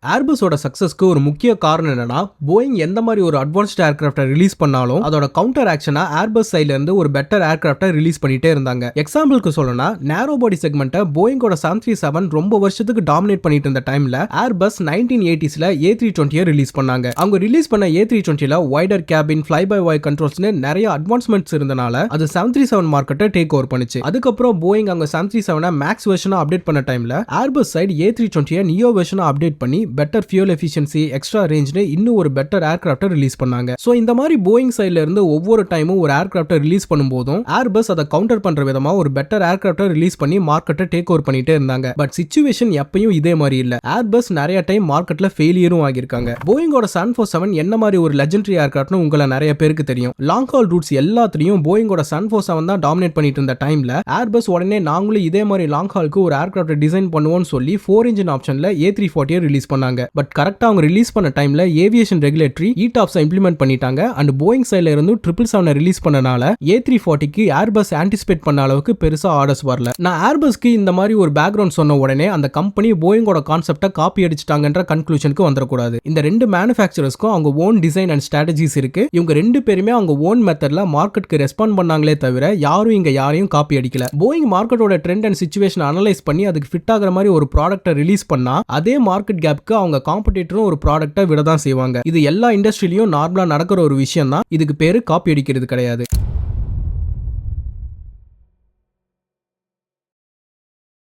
ஏர்பஸோட சக்சஸ்க்கு ஒரு முக்கிய காரணம் என்னன்னா, போயிங் எந்த மாதிரி ஒரு அட்வான்ஸ்ட் ஏர்கிராஃப்டை ரிலீஸ் பண்ணாலும் அதோட கவுண்டர் ஆக்ஷனா ஏர்பஸ் சைட்ல இருந்து ஒரு பெட்டர் ஏர்கிராஃப்டை ரிலீஸ் பண்ணிட்டே இருந்தாங்க. எக்ஸாம்பிளுக்கு சொல்லணும்னா, நேரோ பாடி செக்மெண்ட்டை போயிங்கோட 737 ரொம்ப வருஷத்துக்கு டாமினேட் பண்ணிட்டு இருந்த டைம்ல ஏர்பஸ் 1980ஸ்ல A320 ரிலீஸ் பண்ணாங்க. அவங்க ரிலீஸ் பண்ண A320ல வைடர் கேபின், ஃப்ளை பை வாய் கண்ட்ரோல்ஸ்னு நிறைய அட்வான்ஸ்மெண்ட்ஸ் இருந்தனால அது 737 மார்க்கெட்டை டேக் ஓவர் பண்ணுச்சு. அதுக்கப்புறம் போயிங் அவங்க 737 மேக்ஸ் வெர்ஷனா அப்டேட் பண்ண டைம்ல ஏர்பஸ் சைடு A320 நியோ வெர்ஷனா அப்டேட் பண்ணி பெட்டர் ஃபியூல் எஃபிஷியன்சி, எக்ஸ்ட்ரா ரேஞ்ச்னு இன்னும் ஒரு பெட்டர் ஏர்கிராஃப்டை ரிலீஸ் பண்ணாங்க. சோ இந்த மாதிரி போயிங் சைடுல இருந்து ஒவ்வொரு டைமும் ஒரு ஏர்கிராஃப்டை ரிலீஸ் பண்ணும்போதும் ஏர்பஸ் அதை கவுண்டர் பண்ற விதமா ஒரு பெட்டர் ஏர்கிராஃப்டை ரிலீஸ் பண்ணி மார்க்கெட்டை டேக் ஓவர் பண்ணிட்டே இருந்தாங்க. பட் சிச்சுவேஷன் எப்பயும் இதே மாதிரி இல்ல. ஏர்பஸ் நிறைய டைம் மார்க்கெட்ல ஃபெயிலியரும் ஆகியிருக்காங்க. போயிங்கோட 747 என்ன மாதிரி ஒரு லெஜெண்டரி ஏர்கிராஃப்ட்னு உங்களை நிறைய பேருக்கு தெரியும். லாங் ஹால் ரூட்ஸ் எல்லாத்தையும் போயிங்கோட 747 தான் டாமினேட் பண்ணிட்டு இருந்த டைம்ல ஏர்பஸ் உடனே நாங்களும் இதே மாதிரி லாங் ஹாலுக்கு ஒரு ஏர்கிராஃப்டை டிசைன் பண்ணுவோம்னு சொல்லி 4 இன்ஜின் ஆப்ஷன்ல A340 ரிலீஸ் பண்ணாங்க. பட் கரெக்டா அவங்க ரிலீஸ் பண்ண டைம்ல ஏவியேஷன் ரெகுலேட்டரி ETOPS இம்ப்ளிமெண்ட் பண்ணிட்டாங்க. அண்ட் போயிங் சைடுல இருந்து 777 ரிலீஸ் பண்ணனால A340க்கு ஏர்பஸ் ஆன்டிசிபேட் பண்ண அளவுக்கு பெருசா ஆர்டர்ஸ் வரல. நான் ஏர்பஸ்க்கு இந்த மாதிரி ஒரு பேக்ரவுண்ட் சொன்ன உடனே அந்த கம்பெனி போயிங்கோட கான்செப்டை காப்பி அடிச்சிட்டாங்கன்ற கன்க்ளூஷனுக்கு வந்துடக்கூடாது. இந்த ரெண்டு மேனுஃபேக்சரர்ஸ்க்கும் அவங்க ஓன் டிசைன் அண்ட் ஸ்ட்ராட்டஜிஸ் இருக்கு. இவங்க ரெண்டு பேருமே அவங்க ஓன் மெத்தட்ல மார்க்கெட்டுக்கு ரெஸ்பாண்ட் பண்ணாங்களே தவிர யாரும் இங்க யாரையும் காப்பி அடிக்கல. போயிங் மார்க்கெட்டோட ட்ரெண்ட் அண்ட் சிச்சுவேஷன் அனலைஸ் பண்ணி அதுக்கு ஃபிட் ஆகிற மாதிரி ஒரு ப்ராடக்ட்டை ரிலீஸ் பண்ணா அதே மார்க்கெட் கேப்க்கு அவங்க காம்படிட்டரும் ஒரு ப்ராடக்ட்டை விட தான் செய்வாங்க. இது எல்லா இண்டஸ்ட்ரியிலும் நார்மலா நடக்கிற ஒரு விஷயம் தான். இதுக்கு பேரு காப்பி அடிக்கிறது கிடையாது.